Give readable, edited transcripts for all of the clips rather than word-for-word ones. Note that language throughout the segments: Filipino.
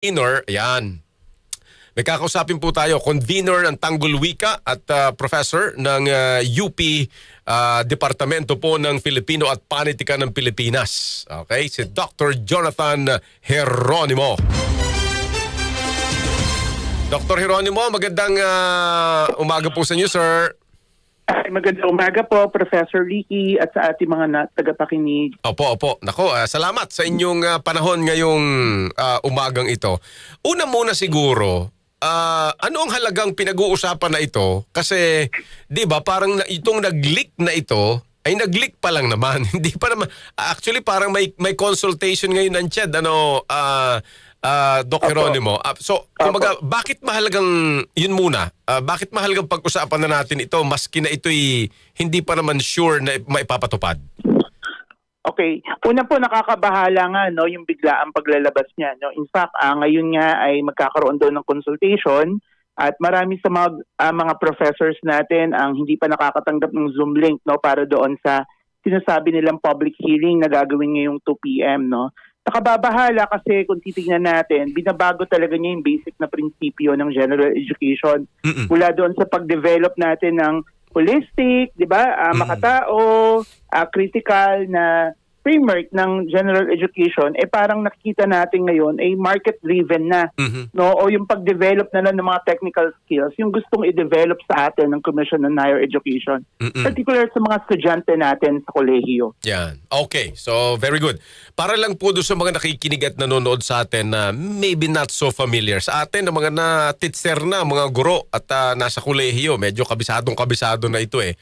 Convener, ayan. May kakausapin po tayo, convener ng Tanggol Wika at professor ng UP Departamento po ng Filipino at Panitikan ng Pilipinas. Okay, si Dr. Jonathan Geronimo. Dr. Geronimo, magandang umaga po sa inyo, sir. Magandang umaga po, Professor Ricky, at sa ating mga tagapakinig. Opo. Nako, salamat sa inyong panahon ngayong umagang ito. Una muna siguro, ano ang halagang pinag-uusapan na ito? Kasi, di ba, parang itong nag-leak na ito, ay nag-leak pa lang naman. Hindi pa naman, actually parang may consultation ngayon ng CHED, Doc Geronimo. So, kumbaga, bakit mahalagang, yun muna, bakit mahalagang pag-usapan na natin ito maski na ito'y hindi pa naman sure na maipapatupad? Okay. Una po, nakakabahala nga yung biglaang paglalabas niya. No? In fact, ngayon nga ay magkakaroon doon ng consultation at marami sa mga professors natin ang hindi pa nakakatanggap ng Zoom link para doon sa sinasabi nilang public hearing na gagawin ngayong 2 p.m. No? Nakababahala kasi kung titignan natin, binabago talaga niya yung basic na prinsipyo ng general education. Mula doon sa pag-develop natin ng holistic, di ba, makatao, critical na framework ng general education, parang nakikita natin ngayon ay market-driven na. No? O yung pag-develop na lang ng mga technical skills, yung gustong i-develop sa atin ng Commission on Higher Education. Particular sa mga estudyante natin sa kolehiyo. Yan. Okay. So, very good. Para lang po doon sa mga nakikinig at nanonood sa atin na maybe not so familiar. Sa atin, ang mga na-teacher na, mga guro at nasa kolehiyo, medyo kabisado na ito eh.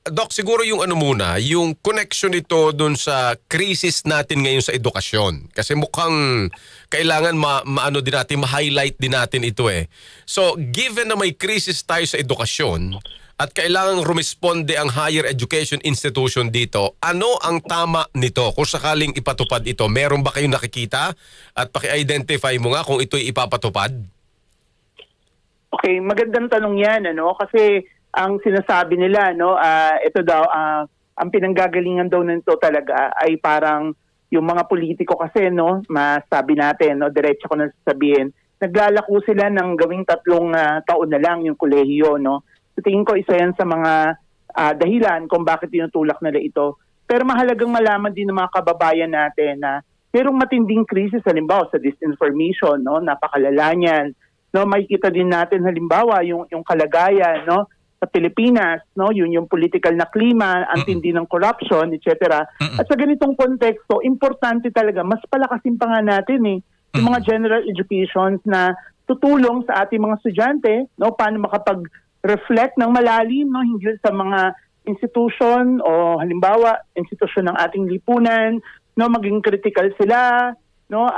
Doc, siguro yung yung connection nito doon sa crisis natin ngayon sa edukasyon. Kasi mukhang kailangan maano din natin, ma-highlight din natin ito eh. So, given na may crisis tayo sa edukasyon at kailangan rumisponde ang higher education institution dito, ano ang tama nito kung sakaling ipatupad ito? Meron ba kayong nakikita? At paki-identify mo nga kung ito'y ipapatupad? Okay, magandang tanong yan, kasi ang sinasabi nila, ito daw, ang pinanggagalingan daw nito talaga ay parang yung mga politiko kasi, masabi natin, diretso ko na sasabihin, naglalako sila ng gawing 3 taon na lang yung kolehiyo, So tingin ko isa yan sa mga dahilan kung bakit tinutulak nila ito. Pero mahalagang malaman din ng mga kababayan natin na mayroong matinding krisis, halimbawa sa disinformation, napakalala niyan. Makikita din natin halimbawa yung kalagayan, sa Pilipinas, yun yung political na klima, ang tindi ng corruption, etc. At sa ganitong konteksto, importante talaga, mas palakasin pa nga natin yung mga general educations na tutulong sa ating mga estudyante, paano makapag-reflect ng malalim, hinggil sa mga institution o halimbawa, institution ng ating lipunan, maging critical sila,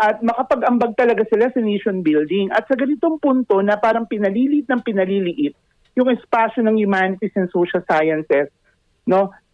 at makapag-ambag talaga sila sa nation building. At sa ganitong punto na parang pinalilit yung espasyo ng humanities and social sciences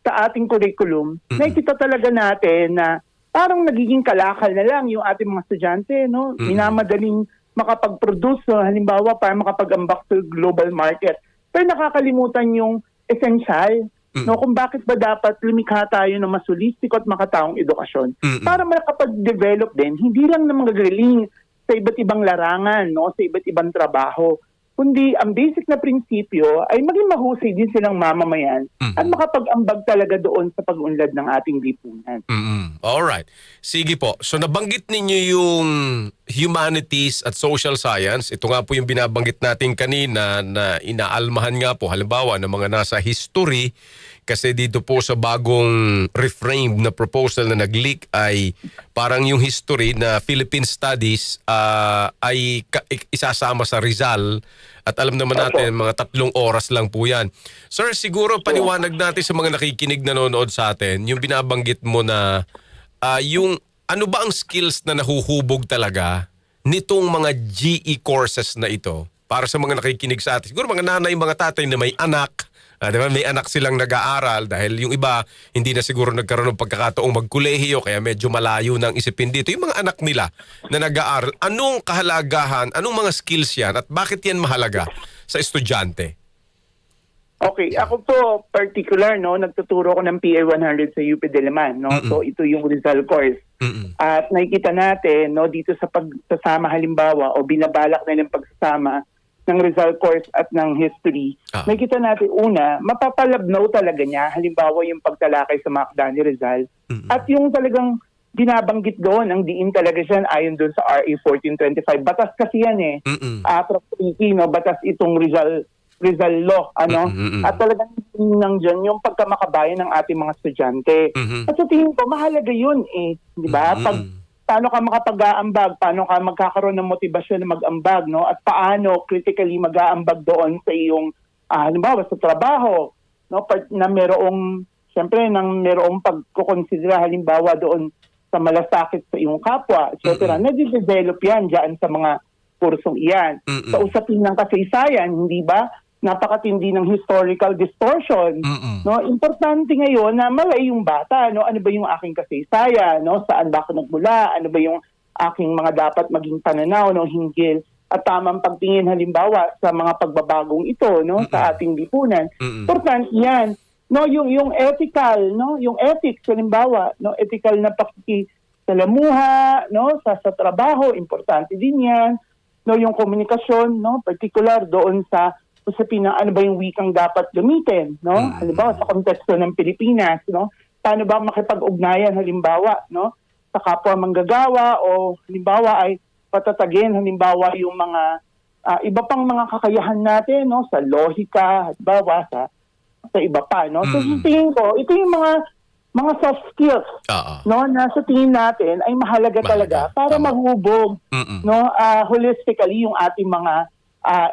sa ating curriculum, nakikita talaga natin na parang nagiging kalakal na lang yung ating mga estudyante, minamadaling makapag-produce, halimbawa para makapag-ambak sa global market. Pero nakakalimutan yung essential, kung bakit ba dapat lumikha tayo ng mas holistiko at makataong edukasyon para makapag-develop din, hindi lang na magagaling sa iba't ibang larangan, sa iba't ibang trabaho, kundi ang basic na prinsipyo ay maging mahusay din silang mamamayan at makapag-ambag talaga doon sa pag-unlad ng ating lipunan. Alright. Sige po. So nabanggit ninyo yung humanities at social science. Ito nga po yung binabanggit natin kanina na inaalmahan nga po halimbawa ng mga nasa history kasi dito po sa bagong reframed na proposal na nag-leak ay parang yung history na Philippine Studies ay isasama sa Rizal at alam naman natin mga 3 oras lang po yan. Sir, siguro paniwanag natin sa mga nakikinig nanonood sa atin yung binabanggit mo na yung ano ba ang skills na nahuhubog talaga nitong mga GE courses na ito para sa mga nakikinig sa atin. Siguro mga nanay, mga tatay na may anak, diba? May anak silang nag-aaral dahil yung iba hindi na siguro nagkaroon ng pagkakataong magkolehiyo kaya medyo malayo ng isipin dito. Yung mga anak nila na nag-aaral, anong kahalagahan, anong mga skills yan at bakit yan mahalaga sa estudyante? Okay, ako po particular, nagtuturo ko ng PA 100 sa UP Diliman, So ito yung Rizal course. Mm-mm. At nakikita natin, no, dito sa pagsasama halimbawa o binabalak na ng pagsasama ng Rizal course at ng history, nakikita natin una, mapapalabnaw talaga niya halimbawa yung pagtalakay sa Macda ni Rizal. Mm-mm. At yung talagang binabanggit doon, ang diin talaga siya ayon doon sa RA 1425. Batas kasi yan eh. Mm-mm. Prof. Ricky, no, batas itong Rizal law, ano? Mm-mm. At talagang nang dyan yung pagkamakabayan ng ating mga estudyante. Mhm. At sa tingin ko, mahalaga yun eh. Di ba? Paano ka makapag-aambag, paano ka magkakaroon ng motibasyon na mag-ambag, no? At paano critically mag-aambag doon sa iyong, halimbawa sa trabaho, no? Na merong, siyempre, nang merong pagkukonsidera halimbawa doon sa malasakit sa iyong kapwa, etc. Nade-develop yan dyan sa mga kursong iyan. Mm-mm. Sa usapin ng kasaysayan, hindi ba? Napakatindi ng historical distortion. Mm-mm. No, importante ngayon na malay yung bata, no, ano ba yung aking kasaysayan, no, saan ba ako nagmula, ano ba yung aking mga dapat maging pananaw, no, hinggil at tamang pagtingin halimbawa sa mga pagbabagong ito, no, sa ating lipunan. Importante 'yan. No, yung ethical, no, yung ethics halimbawa, no, ethical na pakikisalamuha, no, sa trabaho, importante din 'yan. No, yung komunikasyon, no, particular doon sa usapin na ano ba yung wikang dapat gamitin, no? Halimbawa sa konteksto ng Pilipinas, no? Paano ba makipag-ugnayan halimbawa, no? Sa kapwa manggagawa o halimbawa ay patatagin halimbawa yung mga iba pang mga kakayahan natin, no? Sa lohika, halimbawa sa iba pa, no? So sa tingin ko, ito yung mga soft skills, no? Na sa tingin natin ay mahalaga talaga para maghubog, no? Holistically yung ating mga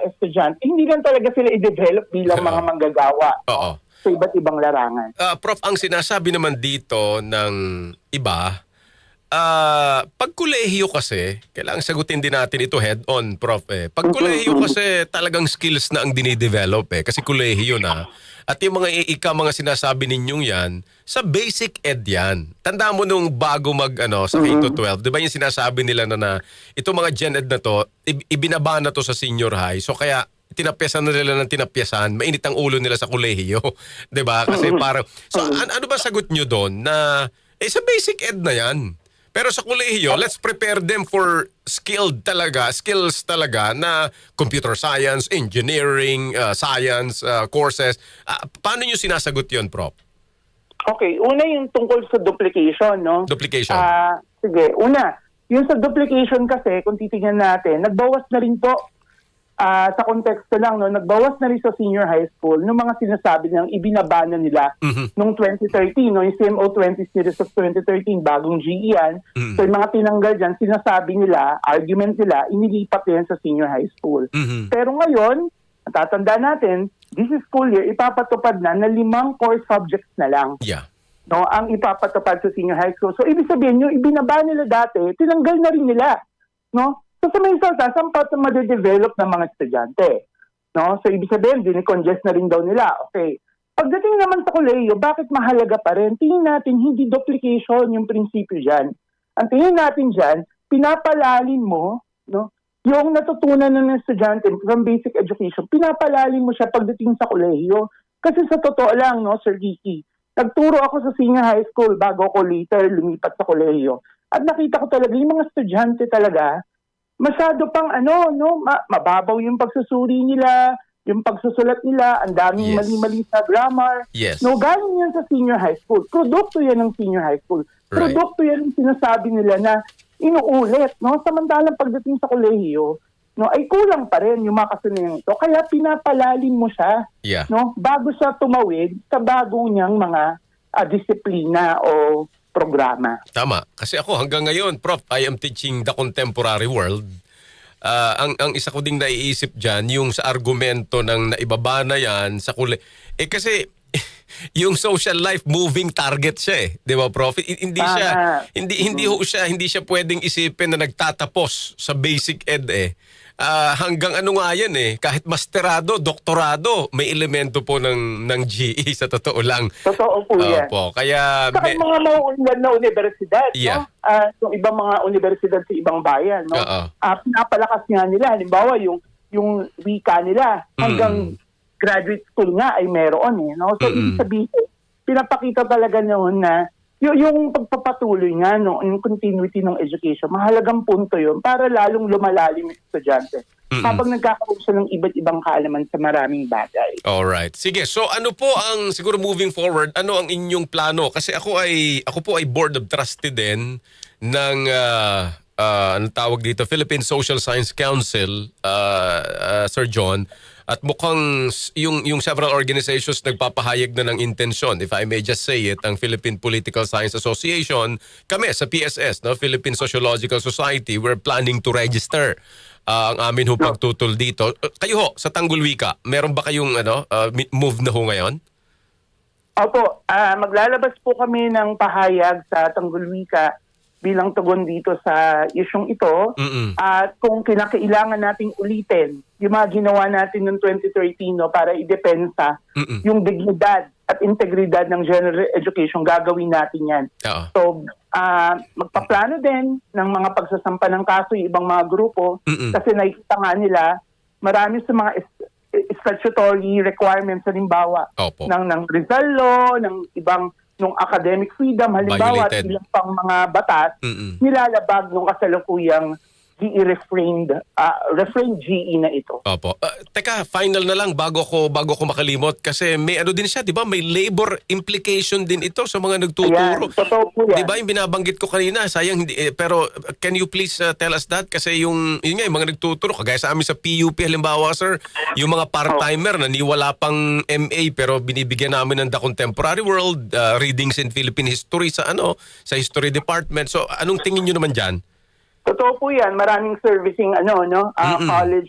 estudyante. Hindi lang talaga sila i-develop bilang mga manggagawa sa iba't ibang larangan. Prof, ang sinasabi naman dito ng iba, pag kolehiyo kasi, kailangan sagutin din natin ito head-on, Prof. Pag kolehiyo kasi talagang skills na ang dinidevelop kasi kolehiyo na. At yung mga sinasabi ninyong yan, sa basic ed yan. Tandaan mo nung bago sa K-12, di ba yung sinasabi nila na ito mga gen ed na to, ibinaba na to sa senior high. So kaya tinapyasan na nila ng tinapyasan, mainit ang ulo nila sa kolehiyo. Di ba? Kasi parang, so ano ba sagot nyo doon na, sa basic ed na yan. Pero sa kolehiyo, let's prepare them for skills talaga na computer science, engineering, science, courses. Paano nyo sinasagot yon, Prof? Okay, una yung tungkol sa duplication, no? Duplication. Sige, una, yung sa duplication kasi, kung titingnan natin, nagbawas na rin po sa konteksto lang, no, nagbawas na rin sa senior high school nung mga sinasabi nilang ibinabana nila noong 2013, no, yung CMO 20 series of 2013, bagong GE yan. So yung mga tinanggal dyan, sinasabi nila, argument nila, inilipat yan sa senior high school. Pero ngayon, natatanda natin, this school year, ipapatupad na 5 core subjects na lang. Yeah. No, ang ipapatupad sa senior high school. So ibig sabihin, yung ibinaba nila dati, tinanggal na rin nila. No? So sa may salta, saan pa ito madedevelop ng mga estudyante? No? So ibig sabihin, dinecongest na rin daw nila. Okay. Pagdating naman sa kolehiyo, bakit mahalaga pa rin? Tingin natin, hindi duplication yung prinsipyo dyan. Ang tingin natin dyan, pinapalalim mo, no, yung natutunan ng estudyante from basic education, pinapalalim mo siya pagdating sa kolehiyo. Kasi sa totoo lang, no, Sir Ricky, nagturo ako sa senior high school bago ako later lumipat sa kolehiyo. At nakita ko talaga, yung mga estudyante talaga, masyado pang mababaw yung pagsusuri nila, yung pagsusulat nila, ang daming mali-mali sa grammar. Yes. No, galing yan sa senior high school. Produkto yan ng senior high school. Right. Produkto yan yung sinasabi nila na inuulit, no? Samantalang pagdating sa kolehiyo, no, ay kulang pa rin yung mga kasanayan ito. Kaya pinapalalim mo siya, no, bago siya tumawid sa bagong niyang mga disiplina o programa. Tama. Kasi ako hanggang ngayon, Prof, I am teaching the contemporary world. Ang isa ko ding naiisip dyan, yung sa argumento ng naibaba na yan sa kasi yung social life moving target siya 'di ba, Prof? Hindi siya pwedeng isipin na nagtatapos sa basic ed hanggang nga yan kahit masterado, doktorado, may elemento po ng GE sa totoo lang. Totoo po yan. Kaya sa mga mauunlad na universidad, no? Yung ibang mga universidad sa ibang bayan, no? Pinapalakas nga nila, halimbawa yung wika nila hanggang graduate school nga ay meron no? So ibig sabihin, pinapakita talaga noon na yung pagpapatuloy nga, no, yung continuity ng education, mahalagang punto yun para lalong lumalalim yung estudyante. Habang nagkakaroon siya ng iba't ibang kaalaman sa maraming bagay. Alright. Sige, so ano po ang, siguro moving forward, ano ang inyong plano? Kasi ako po ay board of trustee din ng, anong tawag dito, Philippine Social Science Council, Sir John. At mukhang yung several organizations nagpapahayag na ng intensyon, if I may just say it, ang Philippine Political Science Association, kami sa PSS, no, Philippine Sociological Society, we're planning to register ang amin ho pagtutol dito. Kayo ho, sa Tanggol Wika, meron ba kayong move na ho ngayon? Opo, maglalabas po kami ng pahayag sa Tanggol Wika bilang tugon dito sa isyong ito. At kung kinakailangan nating ulitin yung mga ginawa natin noong 2013 no, para idepensa yung dignidad at integridad ng general education, gagawin natin yan. So, magpaplano din ng mga pagsasampa ng kaso yung ibang mga grupo kasi nakikita nga nila marami sa mga statutory requirements, halimbawa ng Rizal Law, ng ibang nung academic freedom, halimbawa at ilang pang mga batas, nilalabag nung kasalukuyang refrained GE na ito. Opo. Teka, final na lang bago ko makalimot kasi may ano din siya, 'di ba? May labor implication din ito sa mga nagtuturo. Ayan, totoo po yan. 'Di ba? Yung binabanggit ko kanina, sayang hindi pero can you please tell us that kasi yung mga nagtuturo kagaya sa amin sa PUP halimbawa, sir, yung mga part-timer na niwala pang MA pero binibigyan namin ng The Contemporary World, readings in Philippine history sa sa history department. So anong tingin niyo naman diyan? Totoo po yan. Maraming servicing college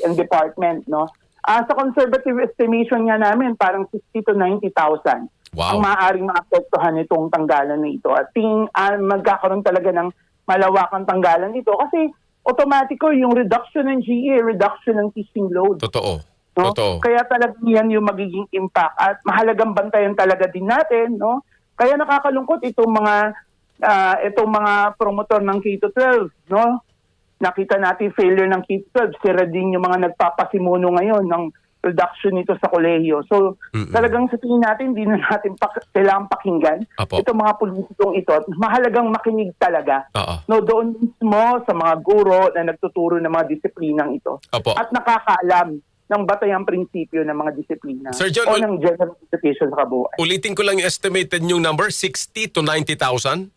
and department. No? Sa conservative estimation nga namin, parang 60 to 90,000 ang maaaring maapektuhan itong tanggalan na ito. At magkakaroon talaga ng malawakang tanggalan nito kasi automatiko yung reduction ng GE, reduction ng teaching load. Totoo. No? Totoo. Kaya talaga yan yung magiging impact. At mahalagang bantayan talaga din natin. No? Kaya nakakalungkot itong mga promotor ng K-12, no? Nakita natin failure ng K-12, sira din yung mga nagpapasimuno ngayon ng reduction nito sa kolehiyo. So, talagang sa tingin natin, hindi na natin kailangang pakinggan itong mga politikong ito. At mahalagang makinig talaga no, doon mismo sa mga guro na nagtuturo ng mga disiplinang ito. At nakakaalam ng batayang prinsipyo ng mga disiplina Sir John, o ng general education sa kabuuan. Ulitin ko lang yung estimated yung number, 60 to 90,000?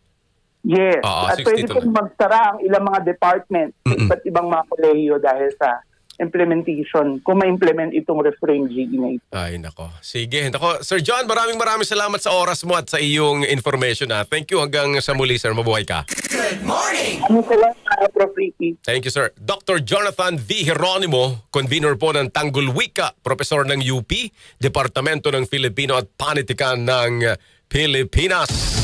Yes. At pwede pong magsara ang ilang mga department sa iba't ibang mga kolehiyo dahil sa implementation, kung ma-implement itong refrain GE na ito. Ay, nako. Sige. Nako, Sir John, maraming salamat sa oras mo at sa iyong information. Thank you hanggang sa muli, sir. Mabuhay ka. Good morning! Salamat, Prof. Ricky. Thank you, sir. Dr. Jonathan V. Geronimo, convener po ng Tanggol Wika, profesor ng UP, Departamento ng Filipino at Panitikan ng Pilipinas.